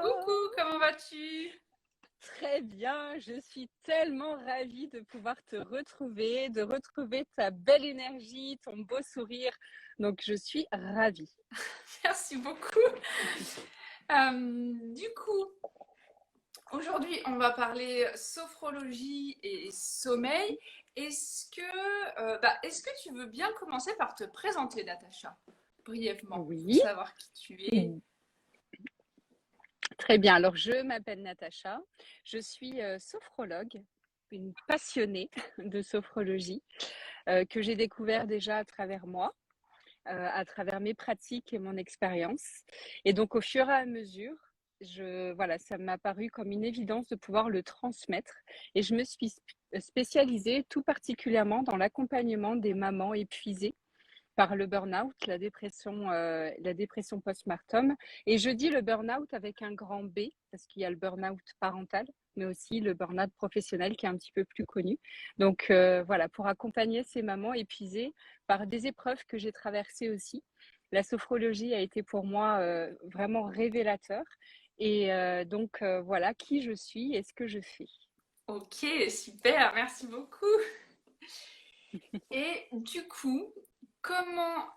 Coucou, comment vas-tu? Très bien, je suis tellement ravie de pouvoir te retrouver, de retrouver ta belle énergie, ton beau sourire. Donc, je suis ravie. Merci beaucoup. Du coup, aujourd'hui, on va parler sophrologie et sommeil. Est-ce que tu veux bien commencer par te présenter, Natacha, brièvement, pour Oui, savoir qui tu es? très bien. Alors, je m'appelle Natacha, je suis sophrologue, une passionnée de sophrologie que j'ai découvert déjà à travers moi, à travers mes pratiques et mon expérience. Et donc, au fur et à mesure, voilà, ça m'a paru comme une évidence de pouvoir le transmettre. Et je me suis spécialisée tout particulièrement dans l'accompagnement des mamans épuisées par le burn-out, la dépression postpartum. Et je dis le burn-out avec un grand B, parce qu'il y a le burn-out parental, mais aussi le burn-out professionnel qui est un petit peu plus connu. Donc voilà, pour accompagner ces mamans épuisées par des épreuves que j'ai traversées aussi. La sophrologie a été pour moi vraiment révélateur. Et voilà qui je suis et ce que je fais. Ok, super, merci beaucoup. Et du coup, comment,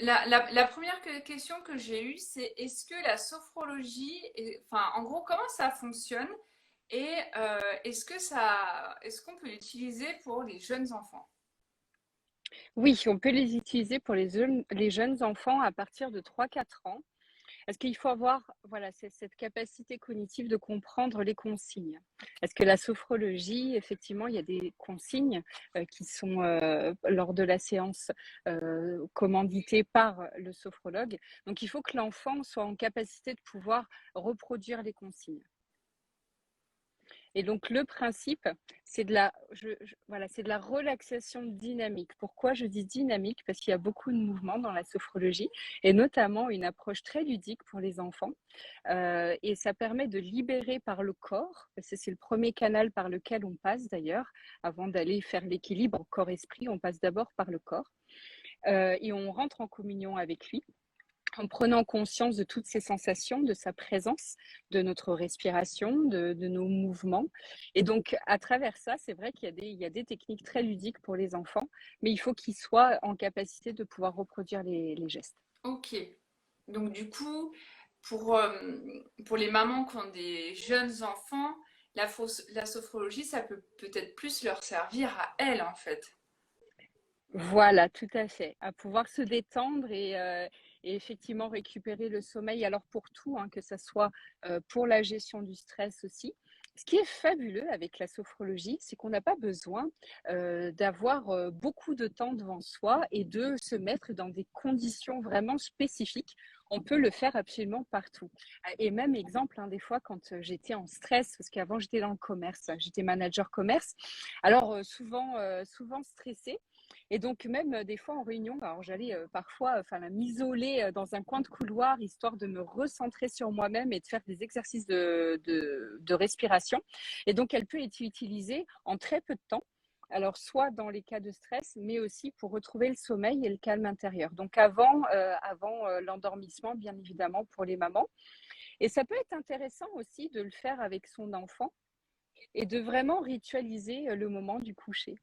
la première question que j'ai eue, c'est est-ce que la sophrologie, enfin, en gros, comment ça fonctionne et est-ce qu'on peut l'utiliser pour les jeunes enfants? Oui, on peut les utiliser pour les jeunes enfants à partir de 3 4 ans. Est-ce qu'il faut avoir voilà, cette capacité cognitive de comprendre les consignes? Est-ce que la sophrologie, effectivement, il y a des consignes qui sont lors de la séance commanditées par le sophrologue. Donc, il faut que l'enfant soit en capacité de pouvoir reproduire les consignes. Et donc, le principe, c'est c'est de la relaxation dynamique. Pourquoi je dis dynamique? Parce qu'il y a beaucoup de mouvements dans la sophrologie et notamment une approche très ludique pour les enfants. Et ça permet de libérer par le corps, parce que c'est le premier canal par lequel on passe d'ailleurs, avant d'aller faire l'équilibre corps-esprit, on passe d'abord par le corps. Et on rentre en communion avec lui en prenant conscience de toutes ces sensations, de sa présence, de notre respiration, de nos mouvements. Et donc, à travers ça, c'est vrai il y a des techniques très ludiques pour les enfants, mais il faut qu'ils soient en capacité de pouvoir reproduire les gestes. Ok. Donc du coup, pour les mamans qui ont des jeunes enfants, la sophrologie, ça peut peut-être plus leur servir à elles, en fait. Voilà, tout à fait. À pouvoir se détendre et effectivement récupérer le sommeil. Alors pour tout, hein, que ça soit pour la gestion du stress aussi. Ce qui est fabuleux avec la sophrologie, c'est qu'on n'a pas besoin d'avoir beaucoup de temps devant soi et de se mettre dans des conditions vraiment spécifiques. On peut le faire absolument partout. Et même exemple, hein, des fois quand j'étais en stress, parce qu'avant j'étais dans le commerce, j'étais manager commerce, alors souvent stressée. Et donc même des fois en réunion, alors j'allais parfois m'isoler dans un coin de couloir histoire de me recentrer sur moi-même et de faire des exercices de respiration. Et donc elle peut être utilisée en très peu de temps. Alors soit dans les cas de stress, mais aussi pour retrouver le sommeil et le calme intérieur. Donc avant l'endormissement, bien évidemment, pour les mamans. Et ça peut être intéressant aussi de le faire avec son enfant et de vraiment ritualiser le moment du coucher.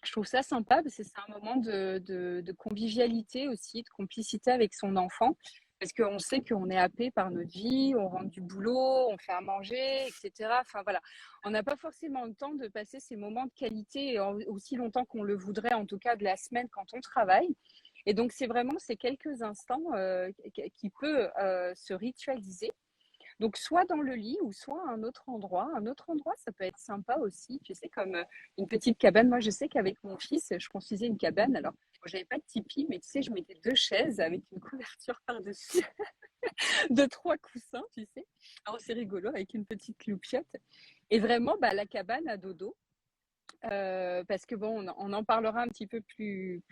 Je trouve ça sympa parce que c'est un moment de convivialité aussi, de complicité avec son enfant. Parce qu'on sait qu'on est happé par notre vie, on rentre du boulot, on fait à manger, etc. Enfin voilà, on n'a pas forcément le temps de passer ces moments de qualité aussi longtemps qu'on le voudrait, en tout cas de la semaine quand on travaille. Et donc c'est vraiment ces quelques instants qui peut se ritualiser donc, soit dans le lit ou soit à un autre endroit. Un autre endroit, ça peut être sympa aussi, tu sais, comme une petite cabane. Moi, je sais qu'avec mon fils, je construisais une cabane. Alors, j'avais pas de tipi, mais tu sais, je mettais 2 chaises avec une couverture par-dessus, de 3 coussins, tu sais. Alors, c'est rigolo, avec une petite loupiote. Et vraiment, bah, la cabane à dodo. Parce que bon, on en parlera un petit peu plus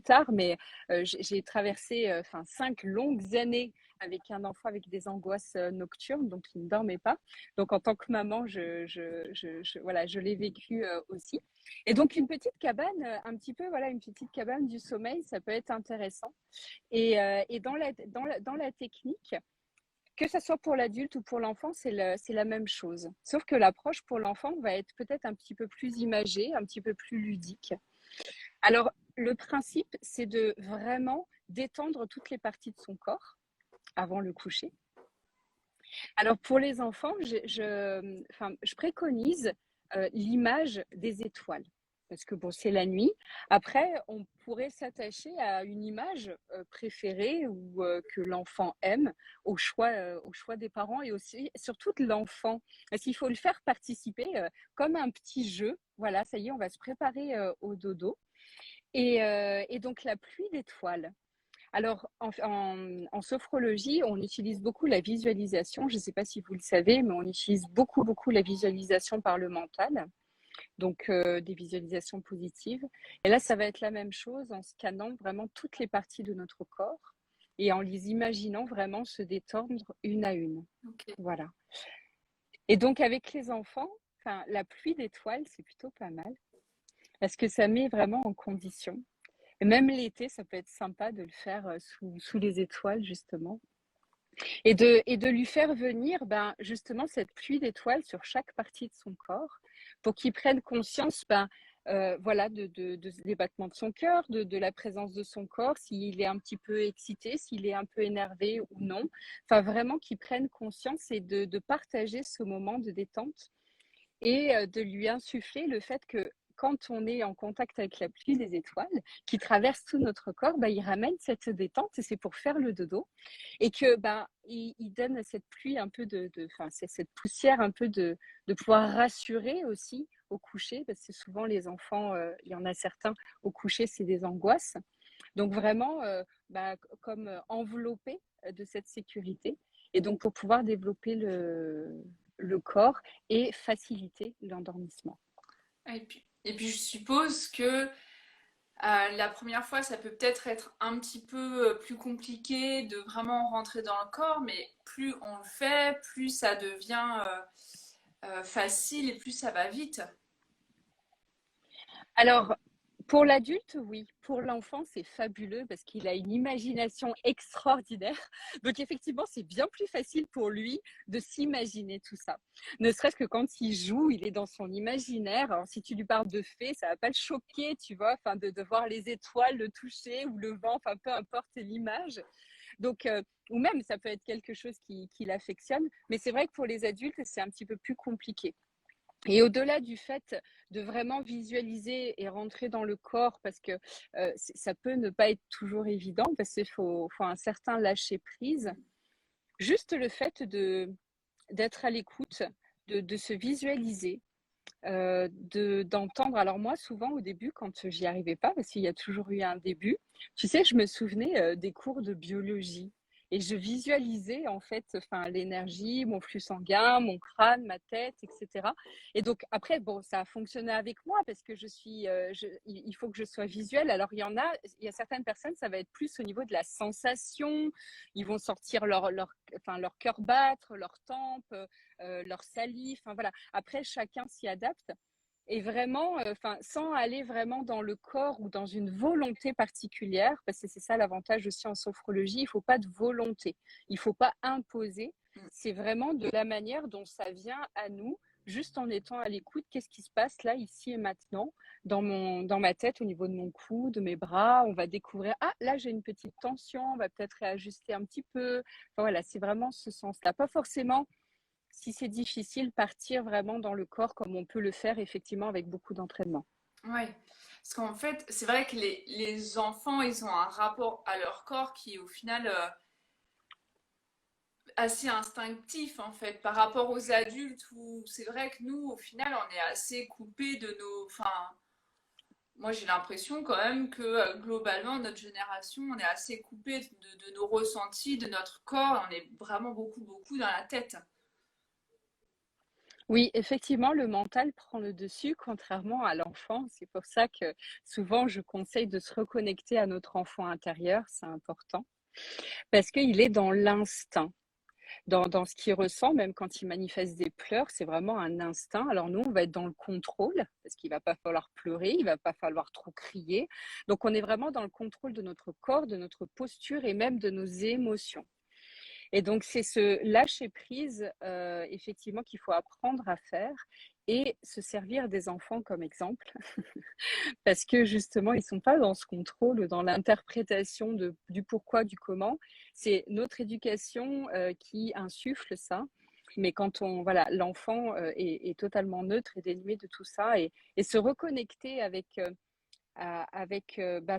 tard, mais j'ai traversé 5 longues années avec un enfant avec des angoisses nocturnes, donc il ne dormait pas. Donc en tant que maman, voilà, je l'ai vécu aussi. Et donc une petite cabane, un petit peu, voilà, une petite cabane du sommeil, ça peut être intéressant. Et dans la technique, que ce soit pour l'adulte ou pour l'enfant, c'est la même chose. Sauf que l'approche pour l'enfant va être peut-être un petit peu plus imagée, un petit peu plus ludique. Alors, le principe, c'est de vraiment détendre toutes les parties de son corps avant le coucher. Alors, pour les enfants, je préconise l'image des étoiles. Parce que bon, c'est la nuit. Après, on pourrait s'attacher à une image préférée ou que l'enfant aime au choix des parents et aussi, surtout de l'enfant. Parce qu'il faut le faire participer comme un petit jeu. Voilà, ça y est, on va se préparer au dodo. Et donc, la pluie d'étoiles. Alors, en sophrologie, on utilise beaucoup la visualisation. Je ne sais pas si vous le savez, mais on utilise beaucoup, beaucoup la visualisation par le mental, donc des visualisations positives. Et là, ça va être la même chose en scannant vraiment toutes les parties de notre corps et en les imaginant vraiment se détendre une à une. Ok. Voilà. Et donc, avec les enfants, la pluie d'étoiles, c'est plutôt pas mal parce que ça met vraiment en condition. Et même l'été, ça peut être sympa de le faire sous les étoiles, justement. Et de lui faire venir justement cette pluie d'étoiles sur chaque partie de son corps pour qu'il prenne conscience voilà, des battements de son cœur, de la présence de son corps, s'il est un petit peu excité, s'il est un peu énervé ou non. Enfin, vraiment qu'il prenne conscience et de partager ce moment de détente et de lui insuffler le fait que quand on est en contact avec la pluie des étoiles qui traverse tout notre corps, il ramène cette détente et c'est pour faire le dodo et que il donne cette pluie un peu c'est cette poussière un peu de pouvoir rassurer aussi au coucher parce que souvent les enfants, il y en a certains au coucher c'est des angoisses. Donc vraiment comme enveloppé de cette sécurité et donc pour pouvoir développer le corps et faciliter l'endormissement. Et puis, je suppose que la première fois, ça peut peut-être être un petit peu plus compliqué de vraiment rentrer dans le corps, mais plus on le fait, plus ça devient facile et plus ça va vite. Alors, pour l'adulte, oui. Pour l'enfant, c'est fabuleux parce qu'il a une imagination extraordinaire. Donc, effectivement, c'est bien plus facile pour lui de s'imaginer tout ça. Ne serait-ce que quand il joue, il est dans son imaginaire. Alors, si tu lui parles de fées, ça va pas le choquer, tu vois, de voir les étoiles le toucher ou le vent, enfin, peu importe l'image. Donc, ou même, ça peut être quelque chose qui l'affectionne. Mais c'est vrai que pour les adultes, c'est un petit peu plus compliqué. Et au-delà du fait de vraiment visualiser et rentrer dans le corps, parce que ça peut ne pas être toujours évident, parce qu'il faut un certain lâcher prise, juste le fait d'être à l'écoute, de se visualiser, d'entendre. Alors moi, souvent au début, quand j'y arrivais pas, parce qu'il y a toujours eu un début, tu sais, je me souvenais des cours de biologie. Et je visualisais en fait l'énergie, mon flux sanguin, mon crâne, ma tête, etc. Et donc après, bon, ça a fonctionné avec moi parce que il faut que je sois visuelle. Alors il y a certaines personnes, ça va être plus au niveau de la sensation. Ils vont sortir leur cœur battre, leur tempe, leur salive. Enfin voilà. Après, chacun s'y adapte. Et vraiment, sans aller vraiment dans le corps ou dans une volonté particulière, parce que c'est ça l'avantage aussi en sophrologie, il ne faut pas de volonté, il ne faut pas imposer, c'est vraiment de la manière dont ça vient à nous, juste en étant à l'écoute, qu'est-ce qui se passe là, ici et maintenant, dans ma tête, au niveau de mon cou, de mes bras, on va découvrir, ah là j'ai une petite tension, on va peut-être réajuster un petit peu, enfin, voilà, c'est vraiment ce sens-là, pas forcément si c'est difficile, partir vraiment dans le corps comme on peut le faire effectivement avec beaucoup d'entraînement. Ouais. Parce qu'en fait, c'est vrai que les enfants, ils ont un rapport à leur corps qui est au final assez instinctif en fait par rapport aux adultes où c'est vrai que nous, au final, on est assez coupé de nos. Enfin, moi j'ai l'impression quand même que globalement, notre génération, on est assez coupé de nos ressentis, de notre corps. On est vraiment beaucoup, beaucoup dans la tête. Oui, effectivement, le mental prend le dessus, contrairement à l'enfant. C'est pour ça que souvent je conseille de se reconnecter à notre enfant intérieur, c'est important. parce qu'il est dans l'instinct. Dans ce qu'il ressent, même quand il manifeste des pleurs, c'est vraiment un instinct. Alors nous, on va être dans le contrôle, parce qu'il va pas falloir pleurer, il va pas falloir trop crier. Donc on est vraiment dans le contrôle de notre corps, de notre posture et même de nos émotions. Et donc c'est ce lâcher prise, effectivement, qu'il faut apprendre à faire et se servir des enfants comme exemple, parce que justement, ils sont pas dans ce contrôle, dans l'interprétation du pourquoi, du comment. C'est notre éducation qui insuffle ça. Mais quand voilà, l'enfant est totalement neutre et dénué de tout ça et se reconnecter avec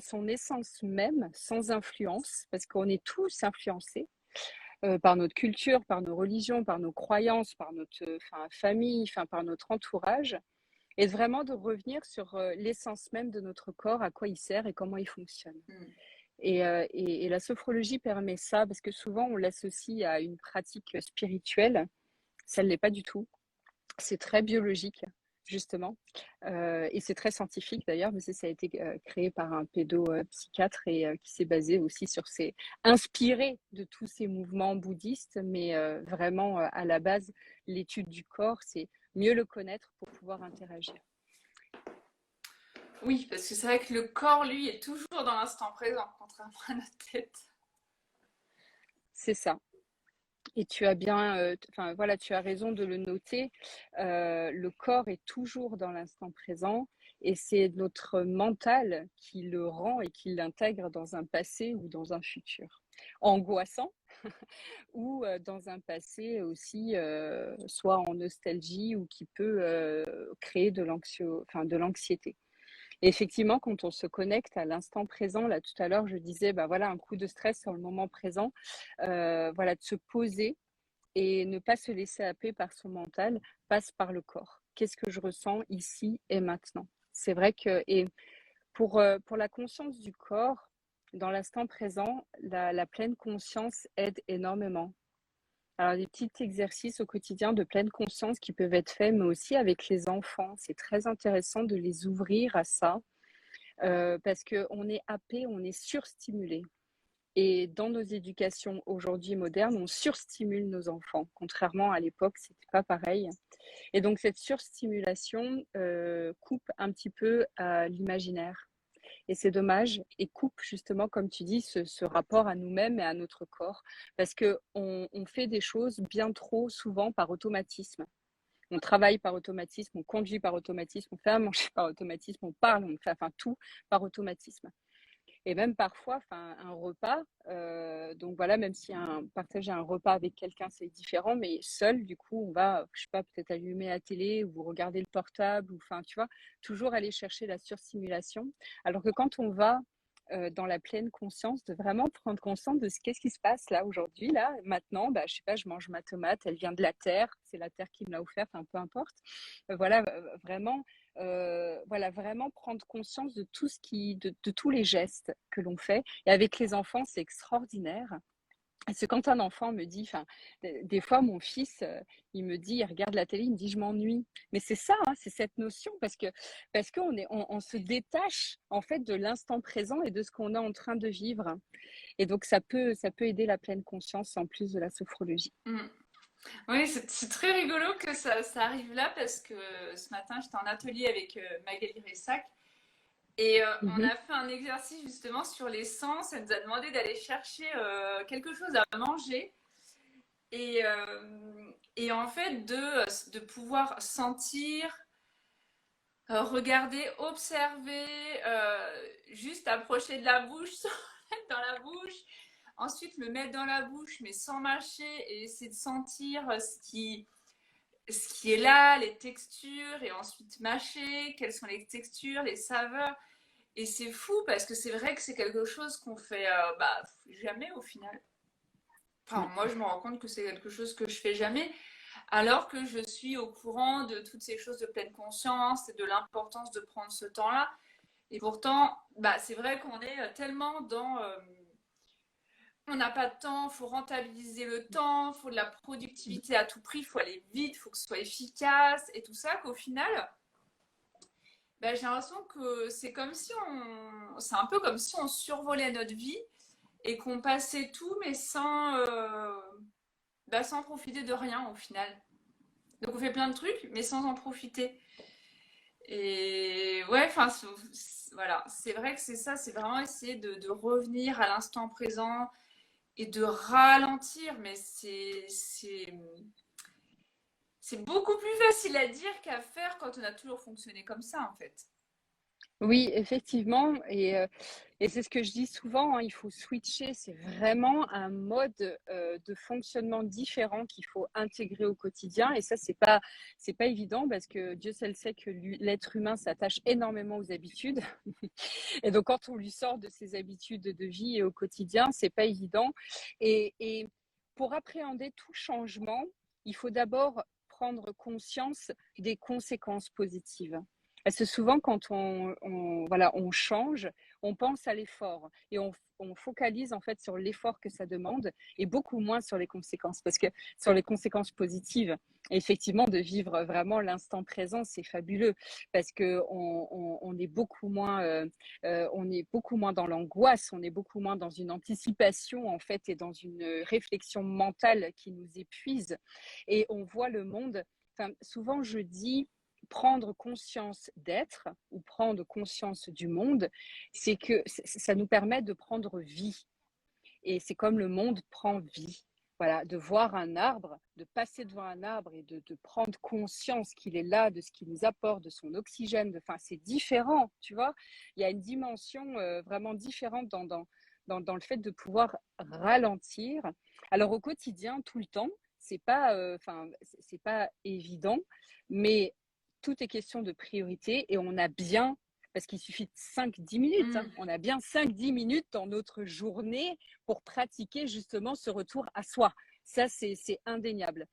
son essence même, sans influence, parce qu'on est tous influencés par notre culture, par nos religions, par nos croyances, par notre famille, par notre entourage, et vraiment de revenir sur l'essence même de notre corps, à quoi il sert et comment il fonctionne. Mm. Et la sophrologie permet ça, parce que souvent on l'associe à une pratique spirituelle. Ça ne l'est pas du tout. C'est très biologique, justement. Et c'est très scientifique d'ailleurs, mais ça a été créé par un pédopsychiatre et qui s'est basé aussi inspiré de tous ces mouvements bouddhistes, mais vraiment à la base, l'étude du corps, c'est mieux le connaître pour pouvoir interagir. Oui, parce que c'est vrai que le corps, lui, est toujours dans l'instant présent, contrairement à notre tête. C'est ça. Et tu as bien, voilà, tu as raison de le noter. Le corps est toujours dans l'instant présent et c'est notre mental qui le rend et qui l'intègre dans un passé ou dans un futur angoissant ou dans un passé aussi, soit en nostalgie ou qui peut créer de l'anxiété. Et effectivement, quand on se connecte à l'instant présent, là tout à l'heure, je disais, bah voilà, un coup de stress sur le moment présent, voilà, de se poser et ne pas se laisser happer par son mental, passe par le corps. Qu'est-ce que je ressens ici et maintenant? C'est vrai que, et pour la conscience du corps, dans l'instant présent, la pleine conscience aide énormément. Alors, des petits exercices au quotidien de pleine conscience qui peuvent être faits, mais aussi avec les enfants. C'est très intéressant de les ouvrir à ça, parce qu'on est happé, on est surstimulé. Et dans nos éducations aujourd'hui modernes, on surstimule nos enfants. Contrairement à l'époque, c'était pas pareil. Et donc cette surstimulation coupe un petit peu à l'imaginaire. Et c'est dommage et coupe justement, comme tu dis, ce rapport à nous-mêmes et à notre corps. Parce qu'on fait des choses bien trop souvent par automatisme. On travaille par automatisme, on conduit par automatisme, on fait à manger par automatisme, on parle, on fait tout par automatisme. Et même parfois, un repas, donc voilà, même si partager un repas avec quelqu'un, c'est différent, mais seul, du coup, on va, je sais pas, peut-être allumer la télé ou regarder le portable, ou tu vois, toujours aller chercher la surstimulation. Alors que quand on va dans la pleine conscience, de vraiment prendre conscience de qu'est-ce qui se passe là, aujourd'hui, là, maintenant, bah, je sais pas, je mange ma tomate, elle vient de la terre, c'est la terre qui me l'a offerte, peu importe. Voilà, vraiment voilà, vraiment prendre conscience de de tous les gestes que l'on fait. Et avec les enfants, c'est extraordinaire. Parce que quand un enfant me dit, des fois mon fils, il me dit, il regarde la télé, il me dit, je m'ennuie. Mais c'est ça, hein, c'est cette notion, parce qu'on se détache en fait de l'instant présent et de ce qu'on est en train de vivre. Et donc ça peut aider la pleine conscience en plus de la sophrologie. Mm. Oui, c'est très rigolo que ça arrive là parce que ce matin, j'étais en atelier avec Magali Ressac et on Mhm. a fait un exercice justement sur les sens. Elle nous a demandé d'aller chercher quelque chose à manger et, et en fait de pouvoir sentir, regarder, observer, juste approcher de la bouche, sans mettre dans la bouche, ensuite le mettre dans la bouche mais sans mâcher et essayer de sentir ce qui est là, les textures, et ensuite mâcher, quelles sont les textures, les saveurs. Et c'est fou parce que c'est vrai que c'est quelque chose qu'on fait jamais au final. Enfin, moi, je me rends compte que c'est quelque chose que je fais jamais, alors que je suis au courant de toutes ces choses de pleine conscience et de l'importance de prendre ce temps-là. Et pourtant, c'est vrai qu'on est tellement dans on n'a pas de temps, il faut rentabiliser le temps, il faut de la productivité à tout prix, il faut aller vite, il faut que ce soit efficace et tout ça, qu'au final, j'ai l'impression que c'est un peu comme si on survolait notre vie et qu'on passait tout, mais sans profiter de rien au final. Donc on fait plein de trucs, mais sans en profiter. Et ouais, enfin, voilà, c'est vrai que c'est ça, c'est vraiment essayer de revenir à l'instant présent et de ralentir, mais c'est beaucoup plus facile à dire qu'à faire quand on a toujours fonctionné comme ça, en fait. Oui, effectivement, et c'est ce que je dis souvent, hein, il faut switcher. C'est vraiment un mode de fonctionnement différent qu'il faut intégrer au quotidien. Et ça, c'est pas évident parce que Dieu seul sait que l'être humain s'attache énormément aux habitudes. Et donc, quand on lui sort de ses habitudes de vie et au quotidien, c'est pas évident. Et pour appréhender tout changement, il faut d'abord prendre conscience des conséquences positives. Parce que souvent, quand voilà, on change, on pense à l'effort et on focalise en fait sur l'effort que ça demande et beaucoup moins sur les conséquences. Parce que sur les conséquences positives, effectivement, de vivre vraiment l'instant présent, c'est fabuleux parce qu'on est beaucoup moins, on est beaucoup moins dans l'angoisse, on est beaucoup moins dans une anticipation en fait et dans une réflexion mentale qui nous épuise et on voit le monde. Enfin, souvent, je dis prendre conscience d'être ou prendre conscience du monde, c'est que ça nous permet de prendre vie. Et c'est comme le monde prend vie. Voilà, de voir un arbre, de passer devant un arbre et de prendre conscience qu'il est là, de ce qu'il nous apporte, de son oxygène. Enfin, c'est différent, tu vois. Il y a une dimension vraiment différente dans le fait de pouvoir ralentir. Alors au quotidien, tout le temps, c'est pas évident, mais tout est question de priorité et on a bien, parce qu'il suffit de 5-10 minutes, hein, Mm. on a bien 5-10 minutes dans notre journée pour pratiquer justement ce retour à soi. Ça, c'est indéniable.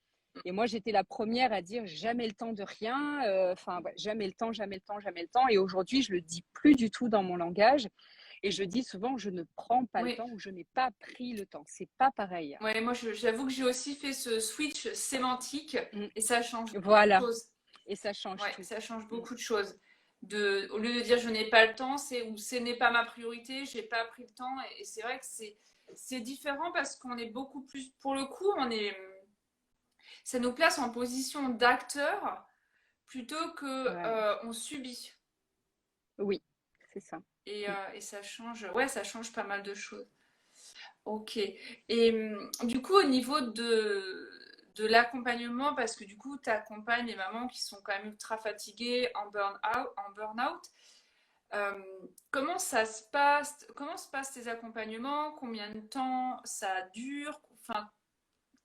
Et moi, j'étais la première à dire jamais le temps de rien, ouais, jamais le temps, jamais le temps, jamais le temps. Et aujourd'hui, je le dis plus du tout dans mon langage. Et je dis souvent, je ne prends pas le Oui, temps ou je n'ai pas pris le temps. C'est pas pareil. ouais, moi j'avoue que j'ai aussi fait ce switch sémantique Mm. et ça change beaucoup de Voilà. choses. Et ça change Ouais, tout. ça change Mm. beaucoup de choses. Au lieu de dire je n'ai pas le temps, c'est ou ce n'est pas ma priorité, j'ai pas pris le temps. Et c'est vrai que c'est différent parce qu'on est beaucoup plus, pour le coup, ça nous place en position d'acteur plutôt que Ouais. on subit. Oui, c'est ça. Mm. Et ça change, ouais, ça change pas mal de choses. Ok. Et du coup, au niveau de l'accompagnement, parce que du coup, tu accompagnes les mamans qui sont quand même ultra fatiguées en burn-out. Euh, comment se passent tes accompagnements? Combien de temps ça dure? Enfin,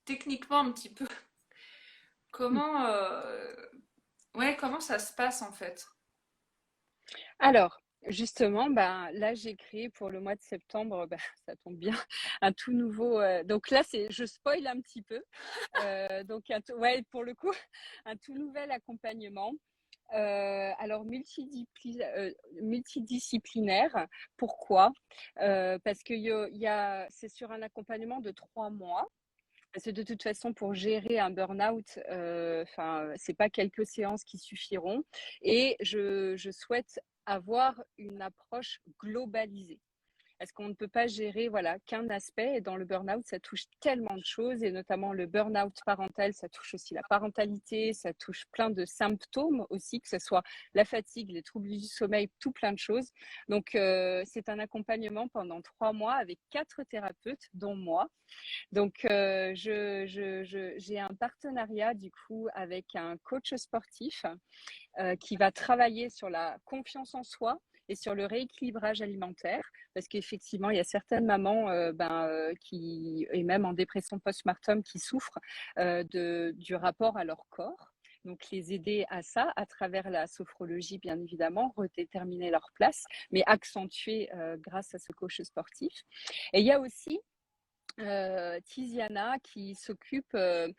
techniquement un petit peu. Comment, ouais, comment ça se passe en fait? Alors, justement, ben, là, j'ai créé pour le mois de septembre, ben, ça tombe bien, un tout nouveau. Donc là, je spoil un petit peu. Donc, ouais, pour le coup, un tout nouvel accompagnement. Alors, multidisciplinaire. Pourquoi? Parce que c'est sur un accompagnement de 3 mois. Parce que de toute façon, pour gérer un burn-out, c'est pas quelques séances qui suffiront. Et je souhaite avoir une approche globalisée. Parce qu'on ne peut pas gérer voilà, qu'un aspect. Et dans le burn-out, ça touche tellement de choses, et notamment le burn-out parental, ça touche aussi la parentalité, ça touche plein de symptômes aussi, que ce soit la fatigue, les troubles du sommeil, tout plein de choses. Donc, c'est un accompagnement pendant 3 mois avec 4 thérapeutes, dont moi. Donc, j'ai un partenariat du coup avec un coach sportif qui va travailler sur la confiance en soi et sur le rééquilibrage alimentaire, parce qu'effectivement, il y a certaines mamans qui, et même en dépression postpartum, qui souffrent du rapport à leur corps. Donc, les aider à ça, à travers la sophrologie, bien évidemment, redéterminer leur place, mais accentuer grâce à ce coach sportif. Et il y a aussi Tiziana qui s'occupe elle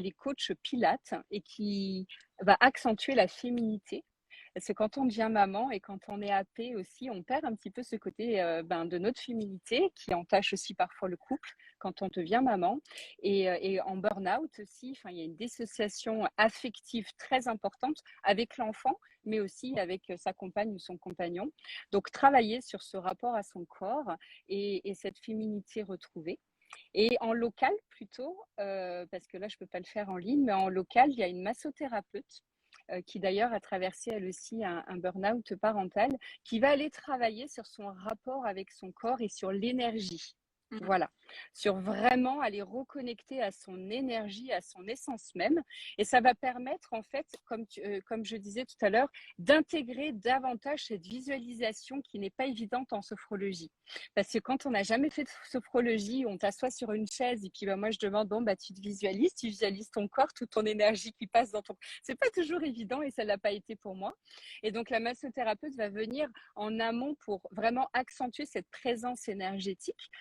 est coach Pilates et qui va accentuer la féminité. Parce que quand on devient maman et quand on est happé aussi, on perd un petit peu ce côté de notre féminité qui entache aussi parfois le couple quand on devient maman. Et en burn-out aussi, enfin, il y a une dissociation affective très importante avec l'enfant, mais aussi avec sa compagne ou son compagnon. Donc, travailler sur ce rapport à son corps et cette féminité retrouvée. Et en local plutôt, parce que là, je ne peux pas le faire en ligne, mais en local, il y a une massothérapeute qui d'ailleurs a traversé elle aussi un burn-out parental, qui va aller travailler sur son rapport avec son corps et sur l'énergie. Mm. Voilà, sur vraiment aller reconnecter à son énergie, à son essence même. Et ça va permettre, en fait, comme je disais tout à l'heure, d'intégrer davantage cette visualisation qui n'est pas évidente en sophrologie. Parce que quand on n'a jamais fait de sophrologie, on t'assoit sur une chaise et puis moi, je demande, bon, tu te tu visualises ton corps, toute ton énergie qui passe dans ton... C'est pas toujours évident et ça ne l'a pas été pour moi. Et donc, la massothérapeute va venir en amont pour vraiment accentuer cette présence énergétique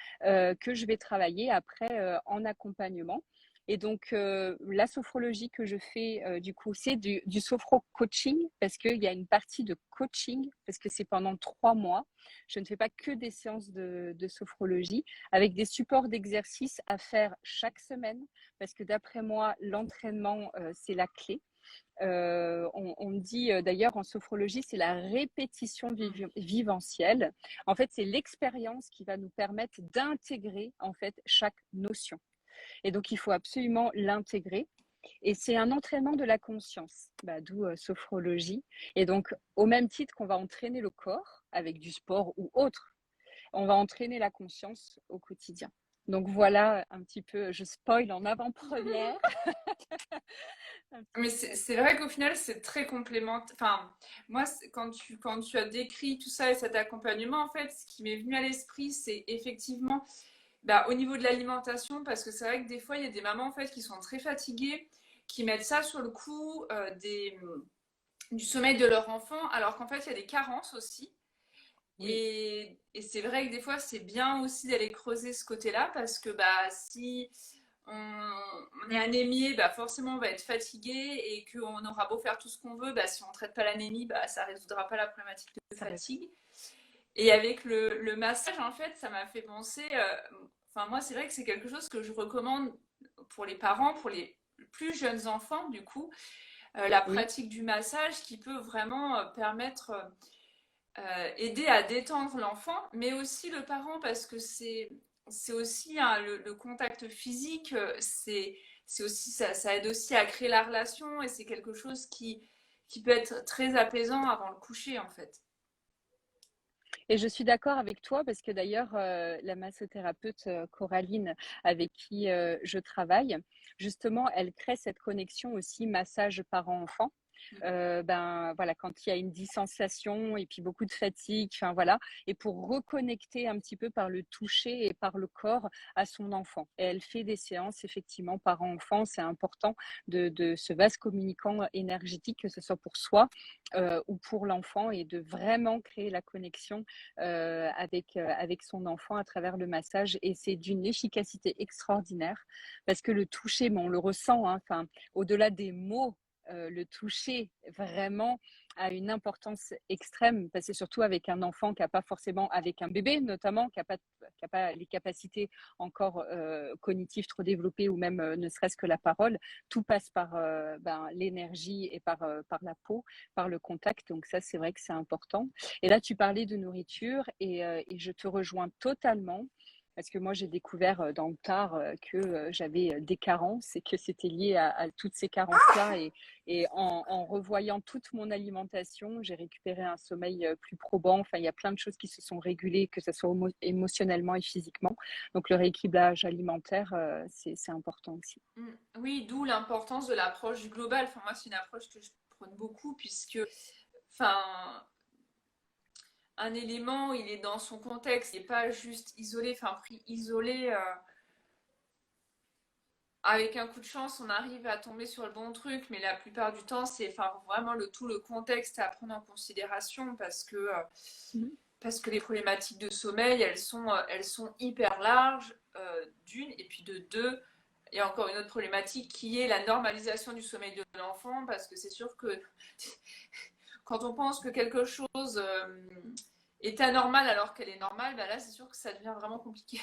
que je vais travailler après en accompagnement. Et donc, la sophrologie que je fais, du coup, c'est du sophro-coaching parce qu'il y a une partie de coaching, parce que c'est pendant 3 mois. Je ne fais pas que des séances de sophrologie avec des supports d'exercices à faire chaque semaine, parce que d'après moi, l'entraînement, c'est la clé. On dit d'ailleurs en sophrologie, c'est la répétition viventielle. En fait, c'est l'expérience qui va nous permettre d'intégrer en fait chaque notion. Et donc, il faut absolument l'intégrer. Et c'est un entraînement de la conscience, d'où sophrologie. Et donc, au même titre qu'on va entraîner le corps avec du sport ou autre, on va entraîner la conscience au quotidien. Donc voilà un petit peu, je spoil en avant-première. Mais c'est vrai qu'au final, c'est très complémentaire. Enfin, moi, quand tu as décrit tout ça et cet accompagnement, en fait, ce qui m'est venu à l'esprit, c'est effectivement au niveau de l'alimentation, parce que c'est vrai que des fois, il y a des mamans en fait qui sont très fatiguées, qui mettent ça sur le coup du sommeil de leur enfant, alors qu'en fait, il y a des carences aussi. Oui, Et c'est vrai que des fois, c'est bien aussi d'aller creuser ce côté-là, parce que si on est anémié, forcément on va être fatigué et qu'on aura beau faire tout ce qu'on veut, si on ne traite pas l'anémie, ça ne résoudra pas la problématique de ça reste. fatigue. Et avec le massage, en fait, ça m'a fait penser. Enfin, moi, c'est vrai que c'est quelque chose que je recommande pour les parents, pour les plus jeunes enfants, du coup, la Oui. pratique du massage qui peut vraiment permettre, aider à détendre l'enfant, mais aussi le parent, parce que c'est aussi le contact physique, c'est aussi ça aide aussi à créer la relation et c'est quelque chose qui peut être très apaisant avant le coucher, en fait. Et je suis d'accord avec toi parce que d'ailleurs, la massothérapeute Coraline avec qui je travaille, justement, elle crée cette connexion aussi massage parent-enfant. Voilà, quand il y a une dissensation et puis beaucoup de fatigue, enfin voilà, et pour reconnecter un petit peu par le toucher et par le corps à son enfant. Et elle fait des séances effectivement parent-enfant, c'est important de ce vase communicant énergétique, que ce soit pour soi ou pour l'enfant, et de vraiment créer la connexion avec son enfant à travers le massage. Et c'est d'une efficacité extraordinaire parce que le toucher, on le ressent, hein, au-delà des mots, le toucher vraiment a une importance extrême, parce que surtout avec un enfant qui n'a pas forcément, avec un bébé notamment, qui n'a pas les capacités encore cognitives trop développées, ou même ne serait-ce que la parole, tout passe par l'énergie et par la peau, par le contact. Donc ça, c'est vrai que c'est important. Et là, tu parlais de nourriture et je te rejoins totalement. Parce que moi, j'ai découvert dans le tard que j'avais des carences et que c'était lié à toutes ces carences-là. Et en revoyant toute mon alimentation, j'ai récupéré un sommeil plus probant. Enfin, il y a plein de choses qui se sont régulées, que ce soit émotionnellement et physiquement. Donc, le rééquilibrage alimentaire, c'est important aussi. Oui, d'où l'importance de l'approche du global. Enfin, moi, c'est une approche que je prône beaucoup, puisque enfin, un élément, il est dans son contexte, il n'est pas juste isolé, enfin pris isolé. Avec un coup de chance, on arrive à tomber sur le bon truc, mais la plupart du temps, c'est vraiment tout le contexte à prendre en considération, Mhm. parce que les problématiques de sommeil, elles sont hyper larges, d'une, et puis de deux, il y a encore une autre problématique qui est la normalisation du sommeil de l'enfant, parce que c'est sûr que quand on pense que quelque chose est anormal alors qu'elle est normale, bah là, c'est sûr que ça devient vraiment compliqué.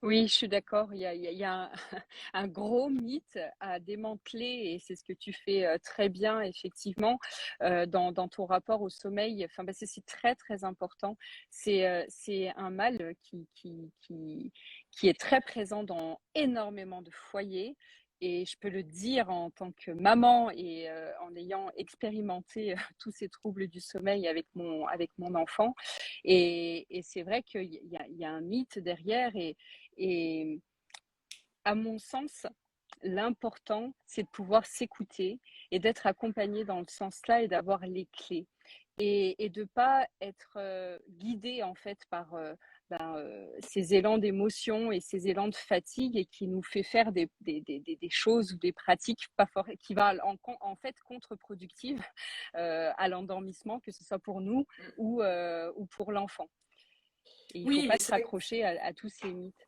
Oui, je suis d'accord. Il y a un gros mythe à démanteler et c'est ce que tu fais très bien, effectivement, dans ton rapport au sommeil. Enfin, parce que c'est très, très important. C'est un mal qui est très présent dans énormément de foyers. Et je peux le dire en tant que maman et en ayant expérimenté tous ces troubles du sommeil avec mon enfant. Et c'est vrai qu'il y a un mythe derrière et à mon sens, l'important, c'est de pouvoir s'écouter et d'être accompagné dans le sens-là et d'avoir les clés. Et de ne pas être guidé en fait par ces élans d'émotion et ces élans de fatigue et qui nous fait faire des choses ou des pratiques pas fort, qui va en fait contre-productives à l'endormissement, que ce soit pour nous ou pour l'enfant. Et il ne faut Oui, pas mais se c'est vrai que raccrocher à tous ces mythes.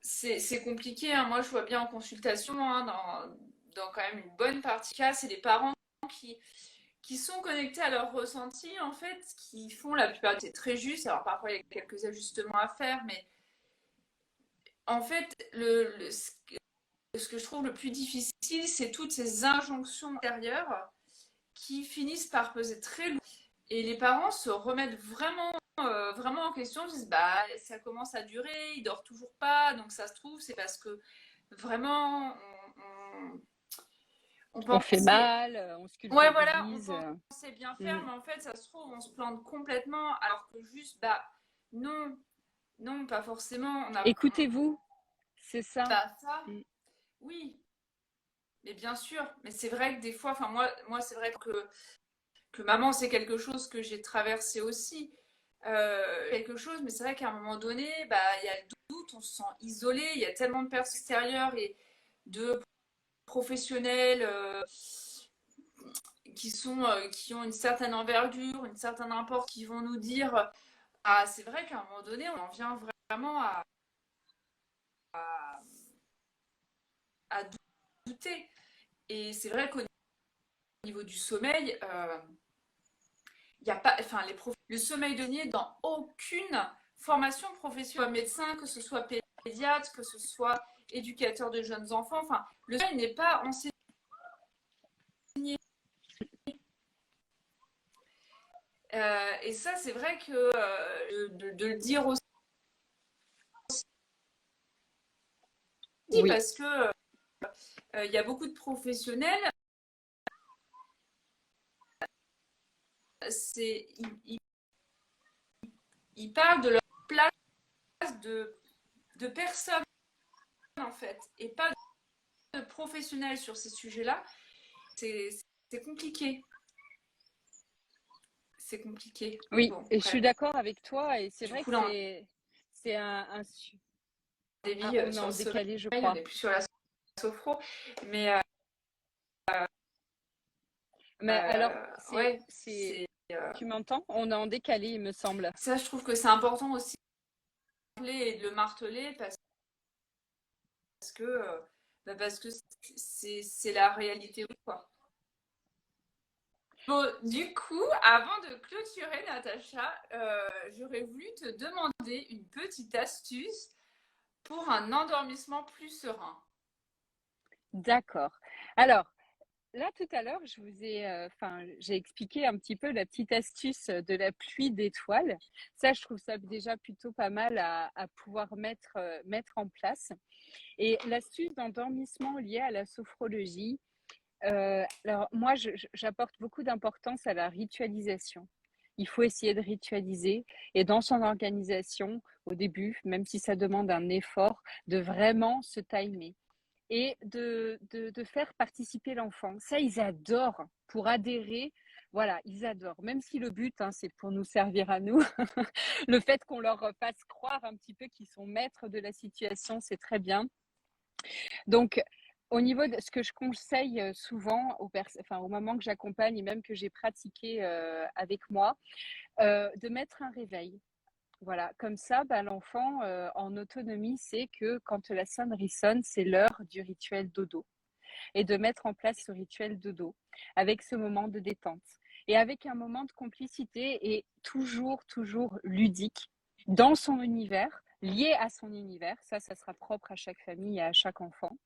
c'est compliqué, hein. Moi, je vois bien en consultation, hein, dans quand même une bonne partie des cas, c'est les parents qui, qui sont connectés à leurs ressentis, en fait, qui font la plupart du temps, c'est très juste. Alors parfois, il y a quelques ajustements à faire, mais en fait, ce que je trouve le plus difficile, c'est toutes ces injonctions intérieures qui finissent par peser très lourd. Et les parents se remettent vraiment en question, ils disent bah ça commence à durer, il dort toujours pas, donc ça se trouve c'est parce que vraiment on On fait pensait, mal, on se ouais voilà, on culpabilise. pensait bien faire, Mmh. mais en fait ça se trouve on se plante complètement, alors que juste bah non, non pas forcément, Écoutez-vous, c'est ça. bah ça, Mmh. oui, mais bien sûr, mais c'est vrai que des fois, enfin moi c'est vrai que maman c'est quelque chose que j'ai traversé aussi. Quelque chose, mais c'est vrai qu'à un moment donné, bah, il y a le doute, on se sent isolé, il y a tellement de personnes extérieures et de professionnels qui ont une certaine envergure, une certaine importance, qui vont nous dire, ah, c'est vrai qu'à un moment donné, on en vient vraiment à douter. Et c'est vrai qu'au niveau du sommeil, il y a pas, enfin, le sommeil de nuit dans aucune formation professionnelle, médecin, que ce soit pédiatre, que ce soit éducateur de jeunes enfants, enfin, le sommeil n'est pas enseigné. Et ça, c'est vrai que de le dire aussi, Oui, parce que il y a beaucoup de professionnels, c'est, ils parlent de leur place de personnes, en fait, et pas de professionnels sur ces sujets-là. C'est compliqué. C'est compliqué. oui, Bon, et je suis bref. d'accord avec toi. Et c'est Du vrai coup, que là, c'est débit on est sur en le sommeil, décalé, je on crois. n'est plus sur la sophro. Mais Mais alors, ouais, c'est tu m'entends? On est en décalé, il me semble. ça, je trouve que c'est important aussi de le rappeler et de le marteler que, parce que c'est la réalité, quoi. Bon, du coup, avant de clôturer, Natacha, j'aurais voulu te demander une petite astuce pour un endormissement plus serein. D'accord. Alors, là, tout à l'heure, j'ai expliqué un petit peu la petite astuce de la pluie d'étoiles. Ça, je trouve ça déjà plutôt pas mal à pouvoir mettre en place. Et l'astuce d'endormissement liée à la sophrologie, alors moi, j'apporte beaucoup d'importance à la ritualisation. Il faut essayer de ritualiser et dans son organisation, au début, même si ça demande un effort, de vraiment se timer et de faire participer l'enfant. Ça, ils adorent pour adhérer. Voilà, ils adorent. Même si le but, hein, c'est pour nous servir à nous, le fait qu'on leur fasse croire un petit peu qu'ils sont maîtres de la situation, c'est très bien. Donc, au niveau de ce que je conseille souvent aux mamans que j'accompagne et même que j'ai pratiqué avec moi, de mettre un réveil. Voilà, comme ça, bah, l'enfant en autonomie sait que quand la sonnerie sonne, c'est l'heure du rituel dodo. et de mettre en place ce rituel dodo avec ce moment de détente et avec un moment de complicité et toujours, toujours ludique dans son univers, lié à son univers. Ça sera propre à chaque famille et à chaque enfant.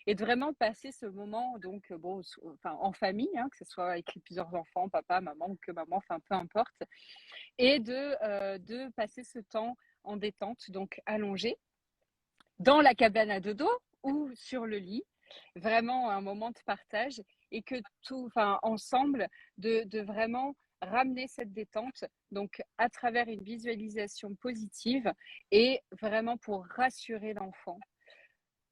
Et de vraiment passer ce moment, donc, bon, enfin, en famille, hein, que ce soit avec plusieurs enfants, papa, maman ou que maman, enfin, peu importe, et de passer ce temps en détente, donc allongé, dans la cabane à dodo ou sur le lit, vraiment un moment de partage et que tout, enfin, ensemble, de vraiment ramener cette détente, donc à travers une visualisation positive et vraiment pour rassurer l'enfant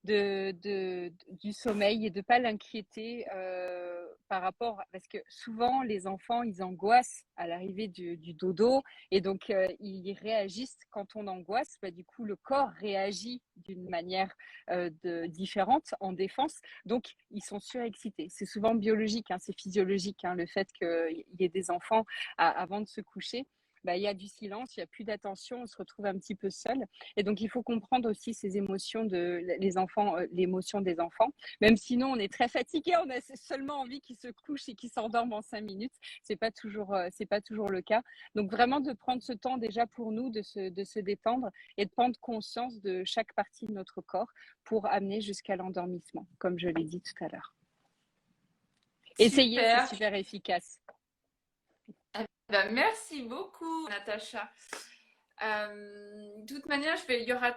du sommeil et de ne pas l'inquiéter par rapport, parce que souvent les enfants, ils angoissent à l'arrivée du dodo et donc ils réagissent quand on angoisse, bah, du coup le corps réagit d'une manière différente en défense, donc ils sont surexcités. C'est souvent biologique, hein, c'est physiologique, hein, le fait qu'il y ait des enfants avant de se coucher. Bah, il y a du silence, il n'y a plus d'attention, on se retrouve un petit peu seul. Et donc, il faut comprendre aussi ces émotions les enfants, l'émotion des enfants. Même sinon, on est très fatigué, on a seulement envie qu'ils se couchent et qu'ils s'endorment en 5 minutes. C'est pas toujours le cas. Donc, vraiment de prendre ce temps déjà pour nous, de se détendre et de prendre conscience de chaque partie de notre corps pour amener jusqu'à l'endormissement, comme je l'ai dit tout à l'heure. Essayez, c'est Super. super efficace. Ben, merci beaucoup, Natacha. De toute manière, il y aura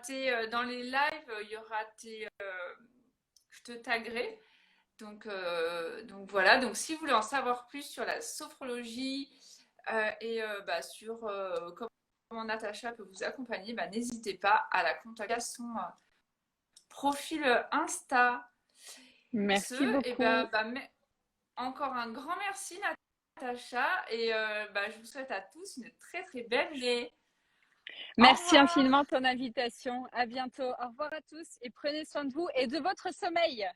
dans les lives, il y aura je te taguerai. Donc voilà, donc si vous voulez en savoir plus sur la sophrologie et bah, sur comment Natacha peut vous accompagner, bah, n'hésitez pas à la contacter à son profil Insta. Merci Et beaucoup. encore un grand merci Natacha et bah, je vous souhaite à tous une très très belle journée. Au Merci revoir. infiniment de ton invitation. À bientôt. Au revoir à tous et prenez soin de vous et de votre sommeil.